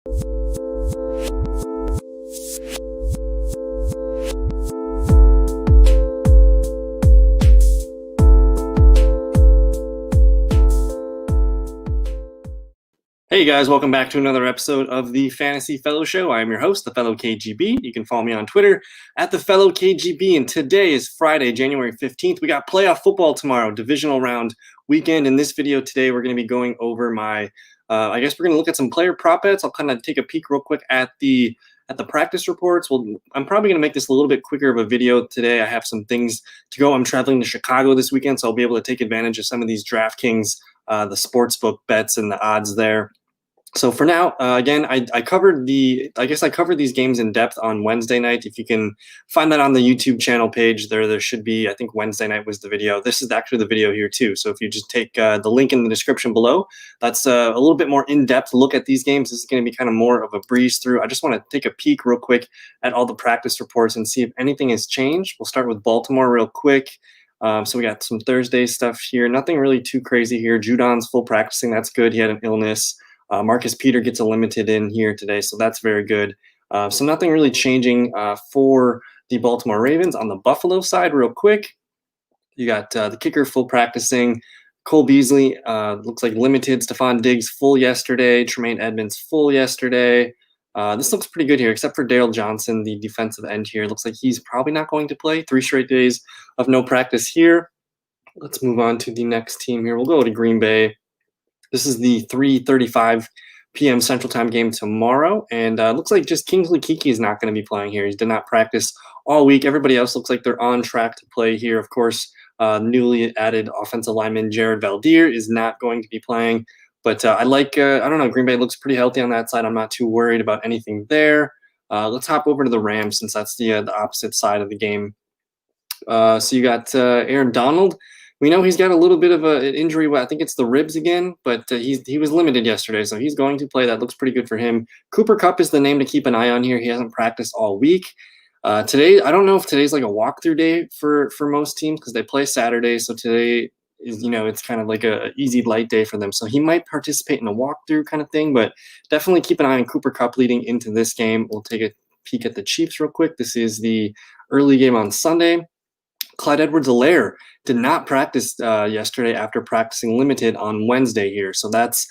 Hey guys, welcome back to another episode of the Fantasy Fellow Show. I am your host, the Fellow KGB. You can follow me on Twitter at the Fellow KGB. And today is Friday, January 15th. We got playoff football tomorrow, divisional round weekend. In this video today, we're going to be going over my, I guess we're going to look at some player prop bets. I'll kind of take a peek real quick at the practice reports. Well, I'm probably going to make this a little bit quicker of a video today. I have some things to go. I'm traveling to Chicago this weekend, so I'll be able to take advantage of some of these DraftKings, the sportsbook bets and the odds there. So for now, again, I covered these games in depth on Wednesday night. If you can find that on the YouTube channel page, there should be, I think Wednesday night was the video. This is actually the video here too. So if you just take the link in the description below, that's a little bit more in-depth look at these games. This is going to be kind of more of a breeze through. I just want to take a peek real quick at all the practice reports and see if anything has changed. We'll start with Baltimore real quick. So we got some Thursday stuff here. Nothing really too crazy here. Judon's full practicing. That's good. He had an illness. Marcus Peter gets a limited in here today, so that's very good. So nothing really changing for the Baltimore Ravens. On the Buffalo side, real quick, you got the kicker full practicing. Cole Beasley looks like limited. Stephon Diggs full yesterday. Tremaine Edmonds full yesterday. This looks pretty good here, except for Daryl Johnson, the defensive end here. Looks like he's probably not going to play. 3 straight days of no practice here. Let's move on to the next team here. We'll go to Green Bay. This is the 3:35 p.m. Central Time game tomorrow, and looks like just Kingsley Keke is not going to be playing here. He did not practice all week. Everybody else looks like they're on track to play here. Of course, newly added offensive lineman Jared Valdir is not going to be playing, but I don't know, Green Bay looks pretty healthy on that side. I'm not too worried about anything there. Let's hop over to the Rams since that's the opposite side of the game. So you got Aaron Donald. We know he's got a little bit of an injury. I think it's the ribs again, but he was limited yesterday, so he's going to play. That looks pretty good for him. Cooper Kupp is the name to keep an eye on here. He hasn't practiced all week. Today, I don't know if today's like a walkthrough day for most teams because they play Saturday, so today is, it's kind of like a easy light day for them. So he might participate in a walkthrough kind of thing, but definitely keep an eye on Cooper Kupp leading into this game. We'll take a peek at the Chiefs real quick. This is the early game on Sunday. Clyde Edwards-Helaire did not practice yesterday after practicing limited on Wednesday here. So that's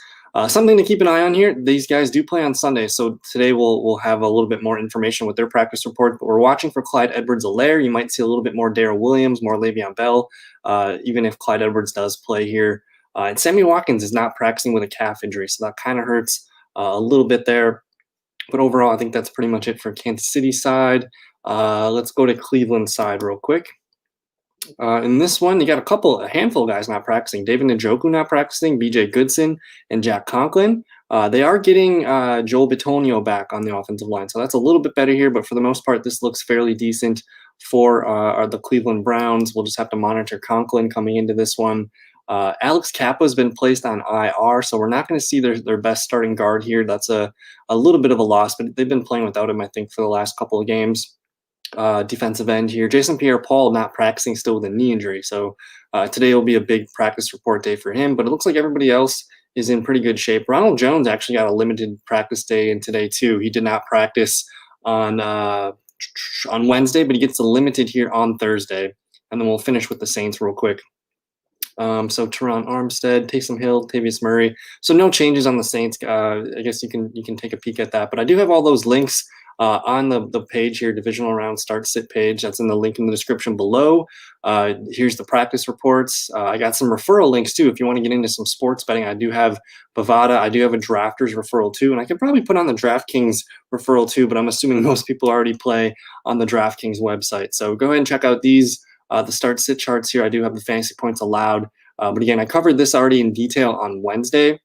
something to keep an eye on here. These guys do play on Sunday, so today we'll have a little bit more information with their practice report. But we're watching for Clyde Edwards-Helaire. You might see a little bit more Darrell Williams, more Le'Veon Bell, even if Clyde Edwards does play here. And Sammy Watkins is not practicing with a calf injury, so that kind of hurts a little bit there. But overall, I think that's pretty much it for Kansas City side. Let's go to Cleveland side real quick. In this one, you got a handful of guys not practicing. David Njoku not practicing, BJ Goodson, and Jack Conklin. They are getting Joel Bitonio back on the offensive line, so that's a little bit better here, but for the most part, this looks fairly decent for the Cleveland Browns. We'll just have to monitor Conklin coming into this one. Alex Kappa has been placed on IR, so we're not going to see their best starting guard here. That's a little bit of a loss, but they've been playing without him, I think, for the last couple of games. Defensive end here. Jason Pierre-Paul not practicing still with a knee injury. So today will be a big practice report day for him, but it looks like everybody else is in pretty good shape. Ronald Jones actually got a limited practice day in today too. He did not practice on Wednesday, but he gets the limited here on Thursday. And then we'll finish with the Saints real quick. So Teron Armstead, Taysom Hill, Tavius Murray. So no changes on the Saints. I guess you can take a peek at that. But I do have all those links on the page here, Divisional Round Start Sit page. That's in the link in the description below. Here's the practice reports. I got some referral links too. If you want to get into some sports betting, I do have Bovada. I do have a Drafters referral too. And I could probably put on the DraftKings referral too, but I'm assuming most people already play on the DraftKings website. So go ahead and check out these, the Start Sit charts here. I do have the fantasy points allowed. But again, I covered this already in detail on Wednesday.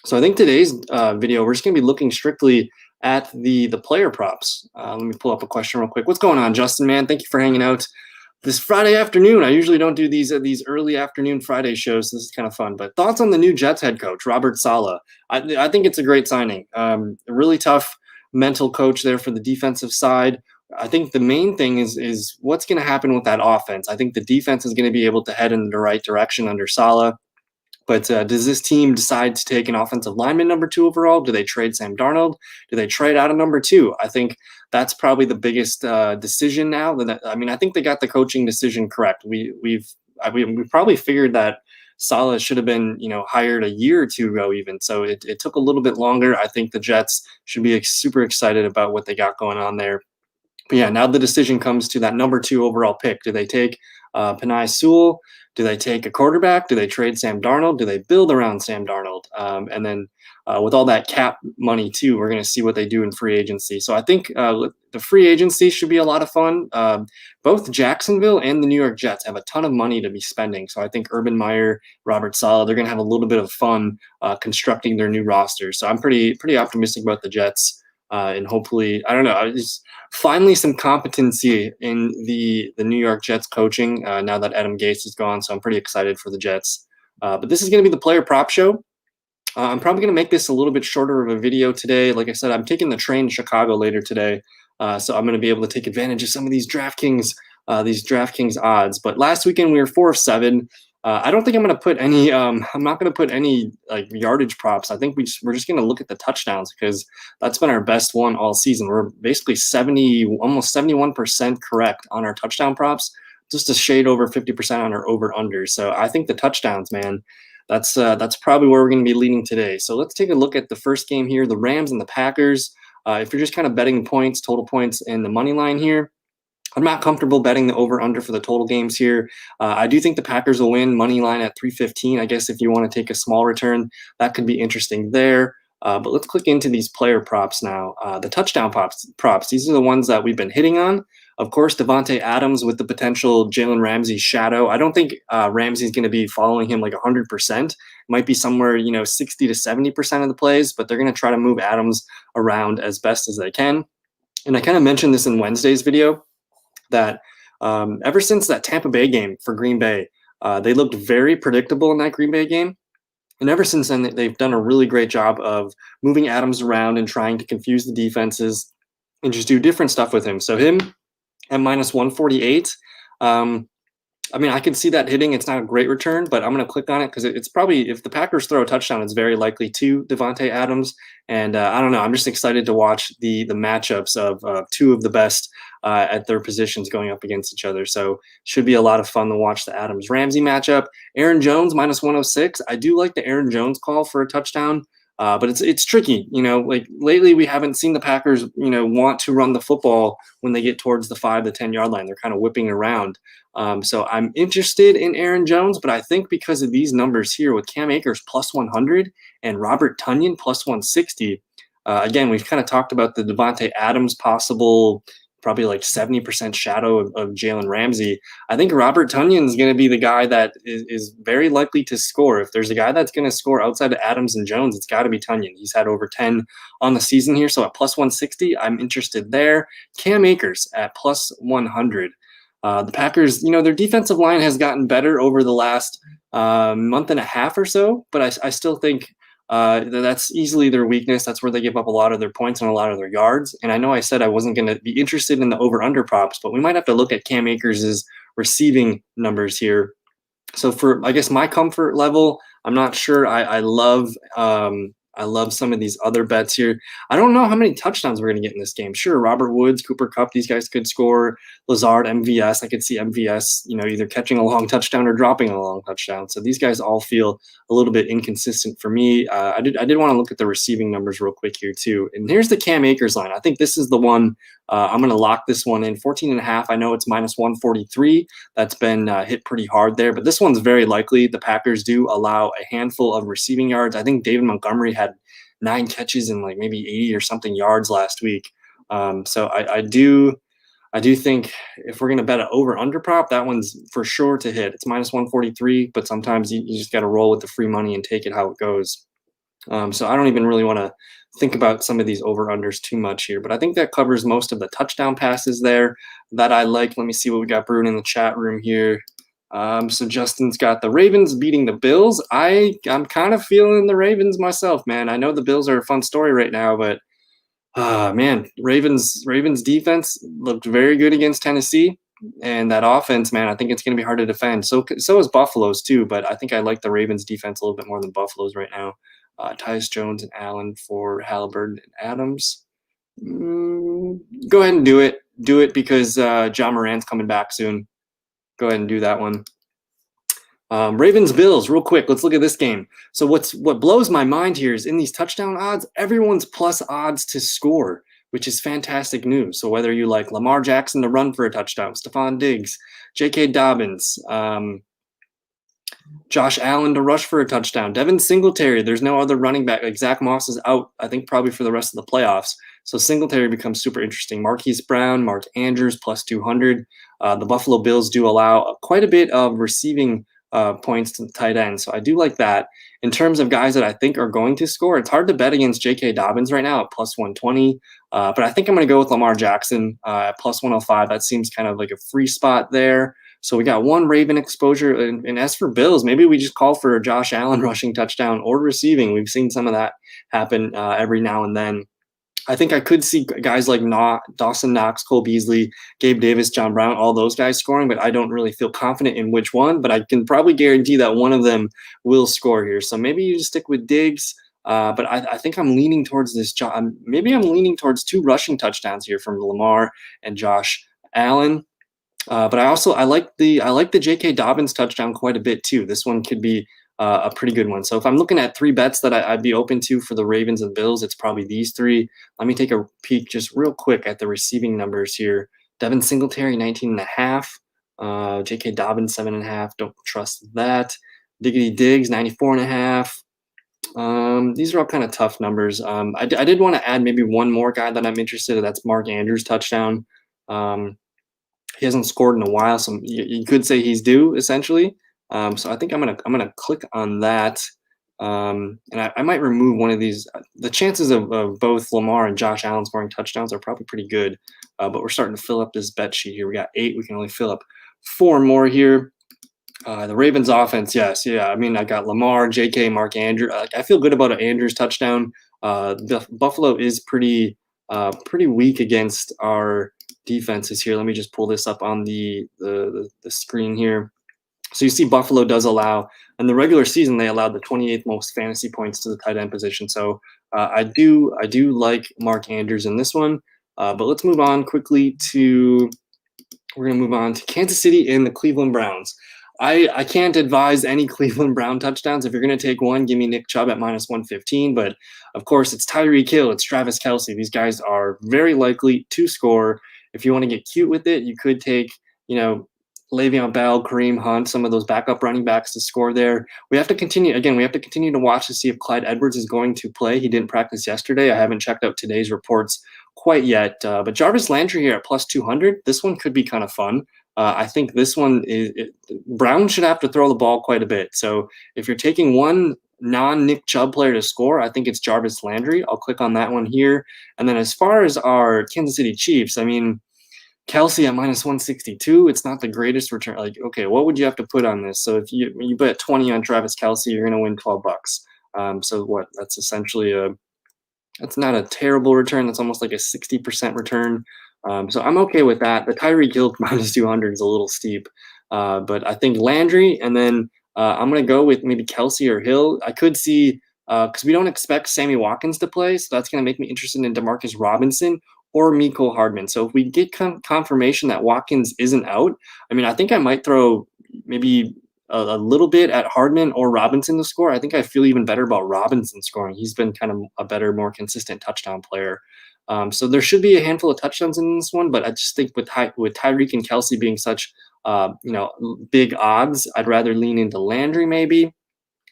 So I think today's video, we're just going to be looking strictly at the player props. Let me pull up a question real quick. What's going on, Justin, man? Thank you for hanging out this Friday afternoon. I usually don't do these early afternoon Friday shows. So this is kind of fun. But thoughts on the new Jets head coach, Robert Saleh? I think it's a great signing. A really tough mental coach there for the defensive side. I think the main thing is what's going to happen with that offense. I think the defense is going to be able to head in the right direction under Saleh. But does this team decide to take an offensive lineman number 2 overall? Do they trade Sam Darnold? Do they trade out of number 2? I think that's probably the biggest decision now. I think they got the coaching decision correct. We probably figured that Saleh should have been, hired a year or two ago even. So it took a little bit longer. I think the Jets should be super excited about what they got going on there. But yeah, now the decision comes to that number 2 overall pick. Do they take Penei Sewell? Do they take a quarterback? Do they trade Sam Darnold? Do they build around Sam Darnold? And then with all that cap money too, we're going to see what they do in free agency. So I think the free agency should be a lot of fun. Both Jacksonville and the New York Jets have a ton of money to be spending. So I think Urban Meyer, Robert Saleh, they're going to have a little bit of fun constructing their new roster. So I'm pretty optimistic about the Jets. And hopefully, I don't know, just finally some competency in the New York Jets coaching now that Adam Gase is gone. So I'm pretty excited for the Jets. But this is going to be the player prop show. I'm probably going to make this a little bit shorter of a video today. Like I said, I'm taking the train to Chicago later today. So I'm going to be able to take advantage of some of these DraftKings odds. But last weekend we were 4 of 7. I don't think I'm going to put any. I'm not going to put any like yardage props. I think we're just going to look at the touchdowns because that's been our best one all season. We're basically almost 71% correct on our touchdown props, just a shade over 50% on our over under. So I think the touchdowns, man, that's probably where we're going to be leaning today. So let's take a look at the first game here, the Rams and the Packers. If you're just kind of betting points, total points, and the money line here, I'm not comfortable betting the over-under for the total games here. I do think the Packers will win, money line at 315. I guess if you want to take a small return, that could be interesting there. But let's click into these player props now. The touchdown props, these are the ones that we've been hitting on. Of course, Devontae Adams with the potential Jalen Ramsey shadow. I don't think Ramsey's going to be following him like 100%. It might be somewhere, 60 to 70% of the plays, but they're going to try to move Adams around as best as they can. And I kind of mentioned this in Wednesday's video, that ever since that Tampa Bay game for Green Bay, they looked very predictable in that Green Bay game. And ever since then, they've done a really great job of moving Adams around and trying to confuse the defenses and just do different stuff with him. So him at minus 148, I can see that hitting. It's not a great return, but I'm going to click on it because it's probably, if the Packers throw a touchdown, it's very likely to Devontae Adams. And I don't know. I'm just excited to watch the matchups of two of the best at their positions going up against each other. So should be a lot of fun to watch the Adams-Ramsey matchup. Aaron Jones, minus 106. I do like the Aaron Jones call for a touchdown. But it's tricky, like lately we haven't seen the Packers, want to run the football when they get towards the 5 to 10 yard line. They're kind of whipping around. So I'm interested in Aaron Jones, but I think because of these numbers here with Cam Akers plus 100 and Robert Tonyan plus 160, again, we've kind of talked about the Devontae Adams possible probably like 70% shadow of Jalen Ramsey. I think Robert Tonyan is going to be the guy that is very likely to score. If there's a guy that's going to score outside of Adams and Jones, it's got to be Tonyan. He's had over 10 on the season here. So at plus 160, I'm interested there. Cam Akers at plus 100. The Packers, their defensive line has gotten better over the last month and a half or so, but I still think that's easily their weakness. That's where they give up a lot of their points and a lot of their yards. And I know I said I wasn't going to be interested in the over-under props, but we might have to look at Cam Akers' receiving numbers here. So for, I guess, my comfort level, I'm not sure. I love some of these other bets here. I don't know how many touchdowns we're going to get in this game. Sure, Robert Woods, Cooper Kupp, these guys could score. Lazard, MVS, I could see MVS, either catching a long touchdown or dropping a long touchdown. So these guys all feel a little bit inconsistent for me. I did want to look at the receiving numbers real quick here too. And here's the Cam Akers line. I think this is the one. I'm going to lock this one in 14.5. I know it's minus 143. That's been hit pretty hard there, but this one's very likely. The Packers do allow a handful of receiving yards. I think David Montgomery had 9 catches and like maybe 80 or something yards last week. So I do think if we're going to bet an over-under prop, that one's for sure to hit. It's minus 143, but sometimes you just got to roll with the free money and take it how it goes. So I don't even really want to think about some of these over-unders too much here, but I think that covers most of the touchdown passes there that I like. Let me see what we got brewing in the chat room here. So Justin's got the Ravens beating the Bills. I'm kind of feeling the Ravens myself, man. I know the Bills are a fun story right now, but man, Ravens defense looked very good against Tennessee. And that offense, man, I think it's going to be hard to defend. So is Buffalo's too, but I think I like the Ravens defense a little bit more than Buffalo's right now. Tyus Jones and Allen for Halliburton and Adams. Go ahead and do it. Do it because John Moran's coming back soon. Go ahead and do that one. Ravens Bills, real quick. Let's look at this game. So what blows my mind here is in these touchdown odds, everyone's plus odds to score, which is fantastic news. So whether you like Lamar Jackson to run for a touchdown, Stephon Diggs, J.K. Dobbins, Josh Allen to rush for a touchdown, Devin Singletary, there's no other running back. Like Zach Moss is out, I think probably for the rest of the playoffs. So Singletary becomes super interesting. Marquise Brown, Mark Andrews plus 200. The Buffalo Bills do allow quite a bit of receiving points to the tight end. So I do like that. In terms of guys that I think are going to score, it's hard to bet against J.K. Dobbins right now at plus 120. But I think I'm going to go with Lamar Jackson at plus 105. That seems kind of like a free spot there. So we got one Raven exposure. And as for Bills, maybe we just call for a Josh Allen rushing touchdown or receiving. We've seen some of that happen every now and then. I think I could see guys like Dawson Knox, Cole Beasley, Gabe Davis, John Brown, all those guys scoring, but I don't really feel confident in which one. But I can probably guarantee that one of them will score here. So maybe you just stick with Diggs. But I think I'm leaning towards this. Maybe I'm leaning towards 2 rushing touchdowns here from Lamar and Josh Allen. But I like the J.K. Dobbins touchdown quite a bit too. This one could be a pretty good one. So if I'm looking at 3 bets that I'd be open to for the Ravens and Bills, it's probably these 3. Let me take a peek just real quick at the receiving numbers here. Devin Singletary, 19.5. J.K. Dobbins, 7.5. Don't trust that. Diggity Diggs, 94.5. These are all kind of tough numbers. I did want to add maybe one more guy that I'm interested in. That's Mark Andrews touchdown. He hasn't scored in a while, so you could say he's due essentially. So I think I'm gonna click on that, and I might remove one of these. The chances of both Lamar and Josh Allen scoring touchdowns are probably pretty good, but we're starting to fill up this bet sheet here. We got 8. We can only fill up 4 more here. The Ravens offense, yes, yeah. I mean, I got Lamar, J.K., Mark Andrews. I feel good about an Andrews touchdown. Buffalo is pretty weak against our defenses here. Let me just pull this up on the screen here. So you see Buffalo does allow, in the regular season, they allowed the 28th most fantasy points to the tight end position. So I do like Mark Andrews in this one. But let's move on quickly to, we're going to move on to Kansas City and the Cleveland Browns. I can't advise any Cleveland Brown touchdowns. If you're going to take one, give me Nick Chubb at minus 115. But of course, it's Tyreek Hill, it's Travis Kelce. These guys are very likely to score. If you want to get cute with it, you could take, Le'Veon Bell, Kareem Hunt, some of those backup running backs to score there. We have to continue to watch to see if Clyde Edwards is going to play. He didn't practice yesterday. I haven't checked out today's reports quite yet. But Jarvis Landry here at plus 200. This one could be kind of fun. I think this one Brown should have to throw the ball quite a bit. So if you're taking one non-Nick Chubb player to score, I think it's Jarvis Landry. I'll click on that one here. And then as far as our Kansas City Chiefs, I mean, Kelce at minus 162, it's not the greatest return. Like, okay, what would you have to put on this? So if you bet 20 on Travis Kelce, you're going to win $12. So what? That's essentially that's not a terrible return. That's almost like a 60% return. So I'm okay with that. The Tyreek Hill minus 200 is a little steep, but I think Landry, and then I'm going to go with maybe Kelce or Hill. I could see, because we don't expect Sammy Watkins to play, so that's going to make me interested in Demarcus Robinson or Mecole Hardman. So if we get confirmation that Watkins isn't out, I mean, I think I might throw maybe a little bit at Hardman or Robinson to score. I think I feel even better about Robinson scoring. He's been kind of a better, more consistent touchdown player. So there should be a handful of touchdowns in this one, but I just think with Tyreek and Kelce being such big odds, I'd rather lean into Landry maybe.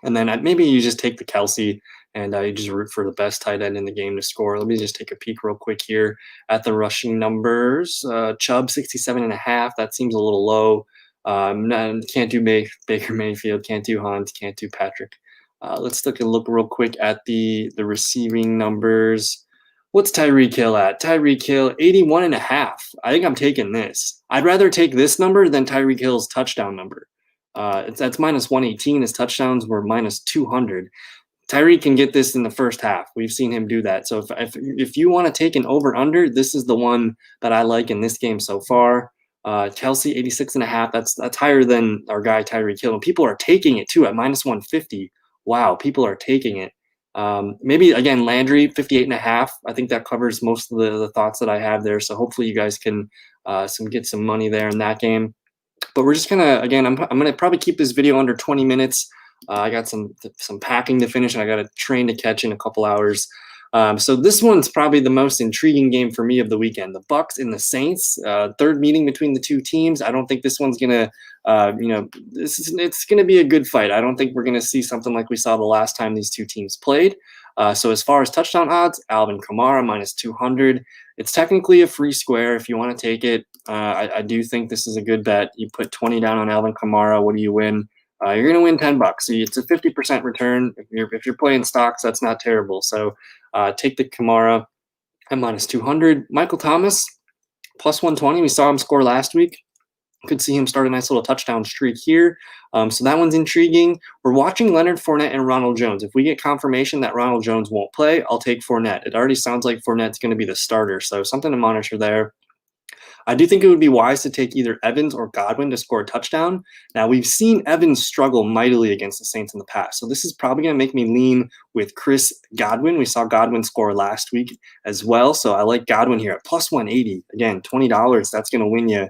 And then maybe you just take the Kelce and you just root for the best tight end in the game to score. Let me just take a peek real quick here at the rushing numbers. Chubb, 67.5. That seems a little low. Can't do Baker Mayfield. Can't do Hunt. Can't do Patrick. Let's take a look real quick at the receiving numbers. What's Tyreek Hill at? Tyreek Hill, 81.5. I think I'm taking this. I'd rather take this number than Tyreek Hill's touchdown number. That's minus 118. His touchdowns were minus 200. Tyreek can get this in the first half. We've seen him do that. So if you want to take an over-under, this is the one that I like in this game so far. Kelsey 86.5. That's higher than our guy Tyreek Hill, and people are taking it too at minus 150. Wow, people are taking it. Maybe again Landry 58.5. I think that covers most of the thoughts that I have there. So hopefully you guys can get some money there in that game. But we're just gonna again, I'm gonna probably keep this video under 20 minutes. I got some packing to finish, and I got a train to catch in a couple hours. So this one's probably the most intriguing game for me of the weekend. The Bucks and the Saints, third meeting between the two teams. I don't think this one's gonna, it's gonna be a good fight. I don't think we're gonna see something like we saw the last time these two teams played. So as far as touchdown odds, Alvin Kamara minus 200. It's technically a free square if you want to take it. I do think this is a good bet. You put 20 down on Alvin Kamara. What do you win? You're going to win $10. So it's a 50% return. If you're playing stocks, that's not terrible. So take the Kamara at minus 200. Michael Thomas plus 120. We saw him score last week. Could see him start a nice little touchdown streak here. So that one's intriguing. We're watching Leonard Fournette and Ronald Jones. If we get confirmation that Ronald Jones won't play, I'll take Fournette. It already sounds like Fournette's going to be the starter, so something to monitor there. I do think it would be wise to take either Evans or Godwin to score a touchdown. Now, we've seen Evans struggle mightily against the Saints in the past, so this is probably going to make me lean with Chris Godwin. We saw Godwin score last week as well, so I like Godwin here at plus 180. Again, $20, that's going to win you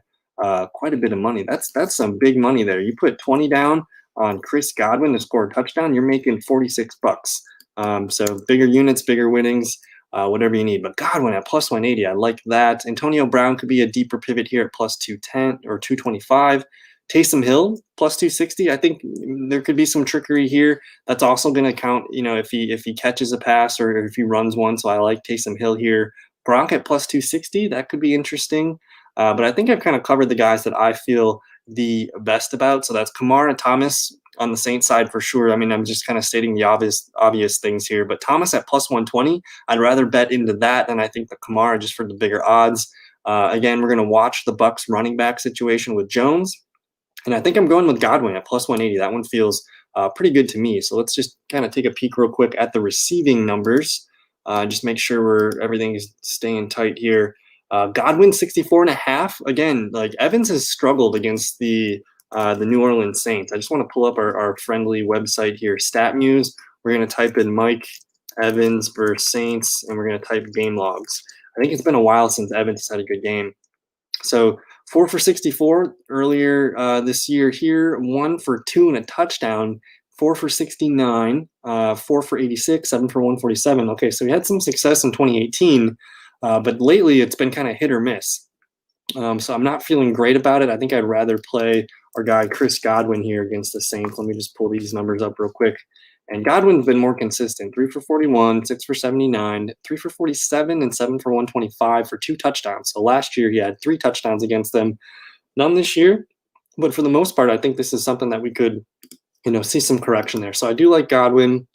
quite a bit of money. That's some big money there. You put 20 down on Chris Godwin to score a touchdown, you're making $46. So bigger units, bigger winnings, whatever you need. But Godwin at plus 180, I like that. Antonio Brown could be a deeper pivot here at plus 210 or 225. Taysom Hill plus 260. I think there could be some trickery here. That's also going to count, if he catches a pass or if he runs one. So I like Taysom Hill here. Gronk at plus 260. That could be interesting. But I think I've kind of covered the guys that I feel the best about. So that's Kamara, Thomas on the Saints side for sure. I mean, I'm just kind of stating the obvious things here. But Thomas at plus 120, I'd rather bet into that than I think the Kamara just for the bigger odds. Again, we're going to watch the Bucks running back situation with Jones. And I think I'm going with Godwin at plus 180. That one feels pretty good to me. So let's just kind of take a peek real quick at the receiving numbers. Just make sure everything is staying tight here. Godwin 64.5. Again, like Evans has struggled against the New Orleans Saints. I just want to pull up our friendly website here, StatMuse. We're going to type in Mike Evans versus Saints, and we're going to type game logs. I think it's been a while since Evans has had a good game. So 4 for 64 earlier this year here, 1 for 2 and a touchdown, 4 for 69, 4 for 86, 7 for 147. Okay, so he had some success in 2018. But lately, it's been kind of hit or miss. So I'm not feeling great about it. I think I'd rather play our guy Chris Godwin here against the Saints. Let me just pull these numbers up real quick. And Godwin's been more consistent. 3 for 41, 6 for 79, 3 for 47, and 7 for 125 for 2 touchdowns. So last year, he had 3 touchdowns against them. None this year. But for the most part, I think this is something that we could, see some correction there. So I do like Godwin.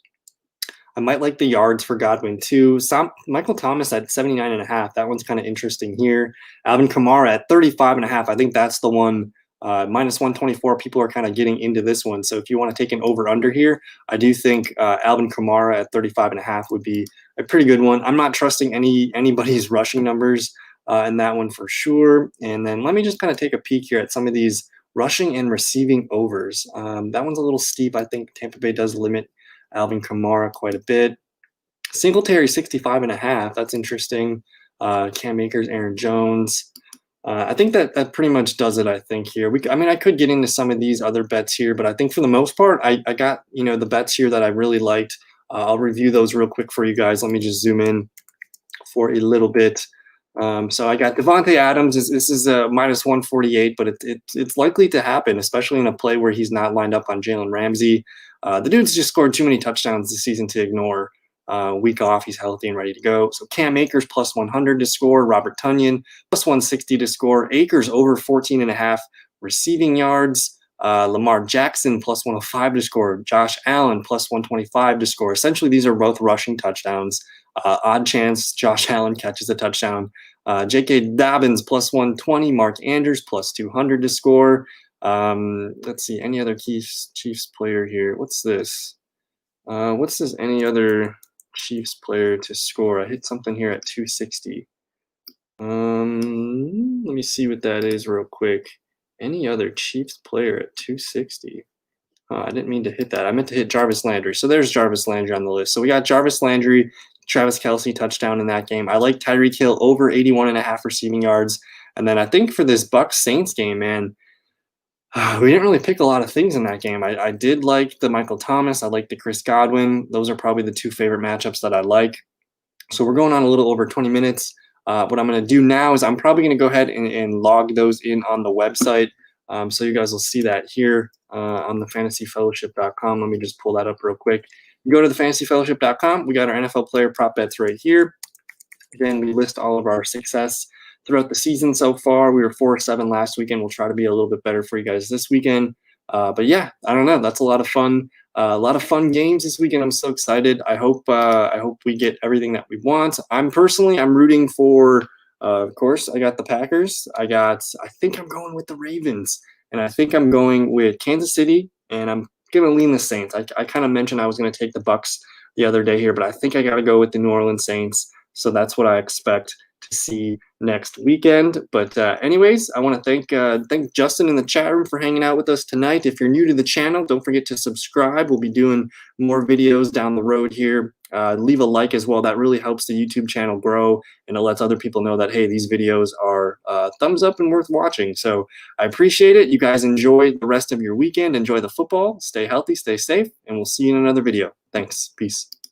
I might like the yards for Godwin too. Michael Thomas at 79.5. That one's kind of interesting here. Alvin Kamara at 35.5. I think that's the one. Minus 124. People are kind of getting into this one. So if you want to take an over/under here, I do think Alvin Kamara at 35.5 would be a pretty good one. I'm not trusting anybody's rushing numbers in that one for sure. And then let me just kind of take a peek here at some of these rushing and receiving overs. That one's a little steep. I think Tampa Bay does limit Alvin Kamara quite a bit. Singletary 65.5. That's interesting. Cam Akers, Aaron Jones. I think that pretty much does it. I think here I could get into some of these other bets here, but I think for the most part, I got the bets here that I really liked. I'll review those real quick for you guys. Let me just zoom in for a little bit. So I got Devontae Adams. This is a minus 148, but it's likely to happen, especially in a play where he's not lined up on Jalen Ramsey. The dude's just scored too many touchdowns this season to ignore. Week off, he's healthy and ready to go. So Cam Akers plus 100 to score. Robert Tonyan plus 160 to score. Akers over 14.5 receiving yards. Lamar Jackson plus 105 to score. Josh Allen plus 125 to score. Essentially, these are both rushing touchdowns. Odd chance Josh Allen catches a touchdown. J.K. Dobbins plus 120. Mark Andrews plus 200 to score. Let's see, any other Chiefs player here? What's this? Any other Chiefs player to score? I hit something here at 260. Let me see what that is real quick. Any other Chiefs player at 260? I didn't mean to hit that. I meant to hit Jarvis Landry. So there's Jarvis Landry on the list. So we got Jarvis Landry, Travis Kelce touchdown in that game. I like Tyreek Hill over 81.5 receiving yards. And then I think for this Bucs Saints game, man, we didn't really pick a lot of things in that game. I did like the Michael Thomas. I like the Chris Godwin. Those are probably the two favorite matchups that I like. So we're going on a little over 20 minutes. What I'm going to do now is I'm probably going to go ahead and log those in on the website. So you guys will see that here on the fantasyfellowship.com. Let me just pull that up real quick. You go to the fantasyfellowship.com. We got our NFL player prop bets right here. Again, we list all of our success throughout the season so far. We were 4-7 last weekend. We'll try to be a little bit better for you guys this weekend. But yeah, I don't know. That's a lot of fun. A lot of fun games this weekend. I'm so excited. I hope we get everything that we want. I'm rooting for. Of course, I got the Packers. I think I'm going with the Ravens, and I think I'm going with Kansas City, and I'm gonna lean the Saints. I kind of mentioned I was gonna take the Bucs the other day here, but I think I got to go with the New Orleans Saints. So that's what I expect to see next weekend. But anyways, I want to thank Justin in the chat room for hanging out with us tonight. If you're new to the channel, don't forget to subscribe. We'll be doing more videos down the road here. Leave a like as well. That really helps the YouTube channel grow, and it lets other people know that, hey, these videos are thumbs up and worth watching. So I appreciate it. You guys enjoy the rest of your weekend. Enjoy the football. Stay healthy, stay safe, and we'll see you in another video. Thanks. Peace.